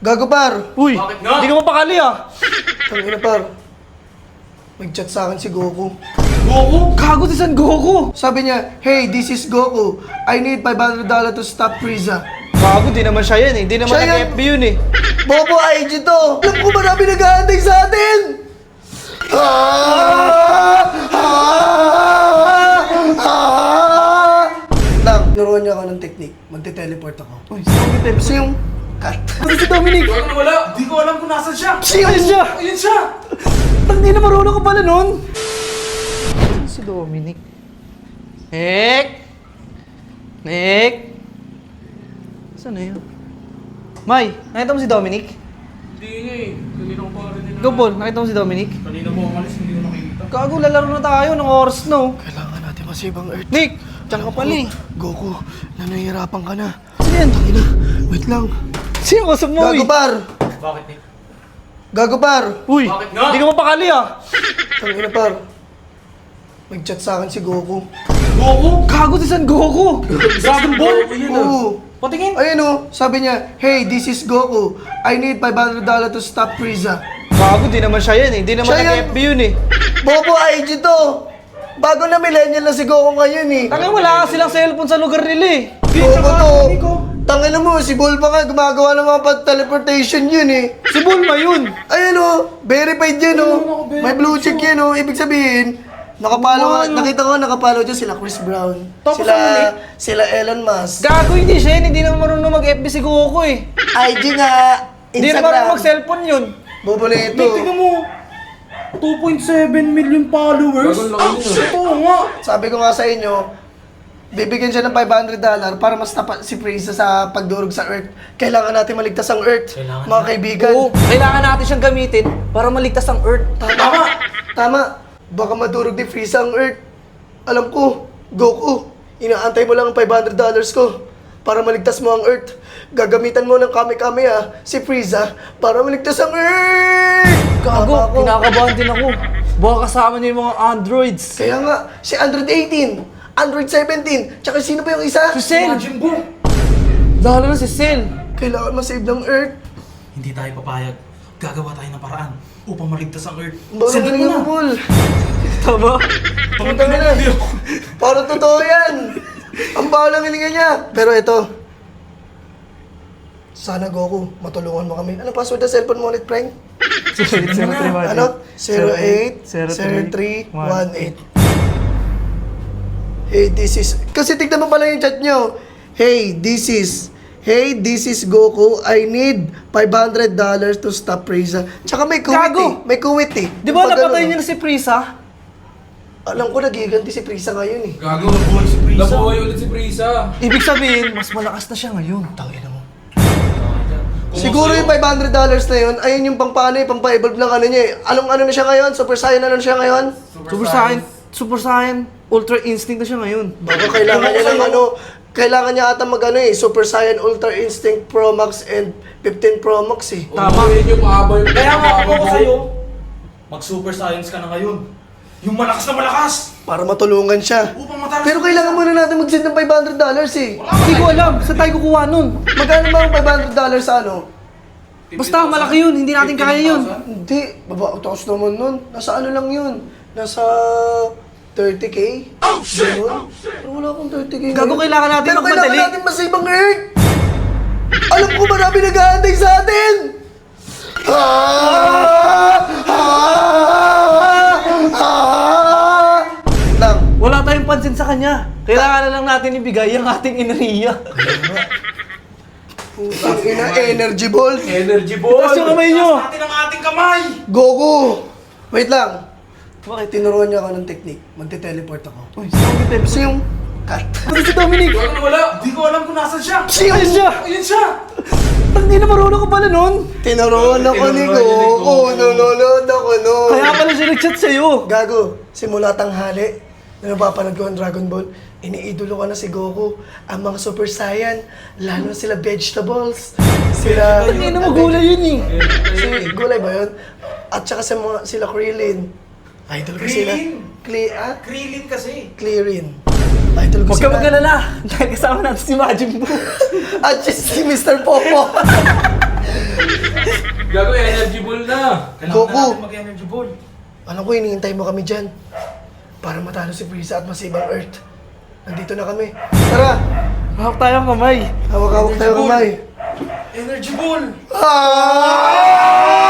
Gago par! Uy, Bakit nga? hindi ka mapakali ah. Tangina par. Nag-chat sa akin si Goku. Goku? Gago si San Goku. Sabi niya, hey, this is Goku. I need $500 to stop Frieza. Gago, di naman siya yan eh. Di naman Siya yan. nag-FB yun eh. Bobo, IG to! Alam ko marami nag-aantay sa atin! Lang, nuruan niya ako ng technique. Magte-teleport ako. Uy, sabi tayo. Kasi yung cut. Ano si Dominic? Gago na wala. Di ko alam kung nasan siya. Ayun siya. Ayun siya. Hindi na marunong ka pala nun. Si Dominic. Nick? Nick? Saan na yun? May, nakita mo si Dominic? Hindi nga eh. Kanina ko pa rin nila. Go, Paul, nakita mo si Dominic? Kanina mo umalis, hindi ko nakikita. Gago, lalaro na tayo ng oras, no? Kailangan natin masibang Earth. Nick! Diyan ka pala eh. Goku, nanahihirapan ka na. Sino yan? Tangina, wait lang. Sino kasap mo Gago eh? par! Bakit Nick? Gago par! Uy, Bakit nga? hindi ka mapakali ah. Tangina par. Nag-chat sa akin si Goku. Goku? Gago si San Goku. Dragon Ball? Yun ah. Oo. Patingin. Ayun o, sabi niya, hey, this is Goku. I need $500 to stop Frieza. Gago, di naman siya yan eh. Di naman Siya yan. nag-FB yun eh. Bobo, IG to! Bago na millennial na si Goku ngayon eh. Tangin, wala ka silang cellphone sa lugar nila eh. Bobo to. Tangina mo, si Bull pa nga gumagawa ng mga teleportation yun eh. Si Bulma yun. Ayun o, verified yan o. May blue check yan o. Ibig sabihin, nakapalo Ano? nakita ko nakapalo dyan sila Chris Brown. Tapos Sila, ano eh? sila Elon Musk. Gago, hindi siya yun. Hindi naman marunong mag-FB si Goku eh. IG nga, Hindi naman marunong Instagram. mag-cellphone yun. Bobo na ito. Nick, tingnan mo. 2.7 million followers. Gago lang yun ah. Oo nga. Sabi ko nga sa inyo, bibigyan siya ng $500 para mas tapat si Frieza sa pagdurog sa Earth. Kailangan natin maligtas ang Earth, Kailangan mga kaibigan. Oo, kailangan natin siyang gamitin para maligtas ang Earth. Tama! Tama! Baka madurog ni Frieza ang Earth. Alam ko, Goku, inaantay mo lang ang $500 ko para maligtas mo ang Earth. Gagamitan mo ng Kame-Kame si Frieza para maligtas ang Earth! Gago, Tama ako. kinakabahan din ako. Baka kasama niya yung mga androids. Kaya nga, si Android 18, Android 17, tsaka sino pa yung isa? Si Cell. Majin Buu. Lalo na si Cell. Kailangan ma-save ng Earth. Hindi tayo papayag. Gagawa tayo ng paraan upang maligtas ang Earth. Baka Sendan mo galing na. ang Bull. Tama. Pumunta na. Parang totoo yan. Ang bahalang hilinga niya. Pero ito, sana Goku, matulungan mo kami. Ano password na cellphone mo ulit, Frank? Ano? 080318. Hey, this is... Kasi tignan mo pala yung chat nyo. Hey, this is Goku. I need $500 to stop Frieza. Tsaka may kuwit Gago! eh. May kuwit eh. Di ba Pag napatay ano, niya na si Frieza? Alam ko nagiganti si Frieza ngayon eh. Gago, nabuhay si Frieza. Nabuhay ulit si Frieza. Ibig sabihin, mas malakas na siya ngayon. Tangina mo. Siguro yung $500 na yun, ayun yung pampaano eh, pampa-evolve ng ano niya eh. Anong ano na siya ngayon? Super Saiyan ano na siya ngayon? Super Saiyan, Ultra Instinct na siya ngayon. Baka kailangan niya ng ano, kailangan niya ata mag ano eh, Super Saiyan Ultra Instinct Pro Max and 15 Pro Max eh. Tama. Yun yung mahaba yung... Kaya nga ako sa'yo, mag-super science ka na ngayon. Yung malakas na malakas! Para matulungan siya. Upang matalas. Pero kailangan muna natin mag-send ng $500 eh. Hindi ko alam, saan tayo kukuha nun? Magkano ba ang $500 sa ano? Basta malaki yun, hindi natin kaya yun. Hindi, baba, taos naman nun. Nasa ano lang yun? Nasa 30K? Ganun? Pero wala akong 30K. Gago, ngayon. kailangan natin Pero magmadali. kailangan natin masave ang Earth! Alam ko marami nag-aantay sa atin! Lang, Wala tayong pansin sa kanya. Kailangan na lang natin ibigay ang ating inariya. putang ina, energy ball. Energy ball! Taas yung kamay nyo. Taas natin ang ating kamay! Goku! Wait lang. Bakit tinuruan niya ako ng technique? Magte-teleport ako. Uy, sabi tayo. Kasi yung cut. Ano si Dominic? Gago na wala. Di ko alam kung nasan siya. Ayun siya. Ayun siya! Hindi na marunong ka pala nun. Tinuruan ako ni Tinuruan niya ni Goku. Goku. Nanonood ako nun. Kaya pala siya nag-chat sa'yo. Gago, simula tanghali, na napapanood ko ang Dragon Ball, iniidolo ko na si Goku. Ang mga Super Saiyan, lalo na sila vegetables. Sila... Hindi na magulay yun eh. Si Gulay ba yun? At saka sa mga, sila Krillin. Idol ko sila. Krillin? Krillin kasi. Clearin. Idol ko Huwag ka sila. mag-alala. Dahil kasama natin si Majin Buu. At si Mr. Popo. na. Kailangan Goku. na natin mag-energy ball. Alam ko, hinihintay mo kami dyan. Para matalo si Frieza at masave ang Earth. Nandito na kami. Tara! Hawak tayong kamay. Hawak-hawak tayo Energy ball. kamay. Energy ball! Ah!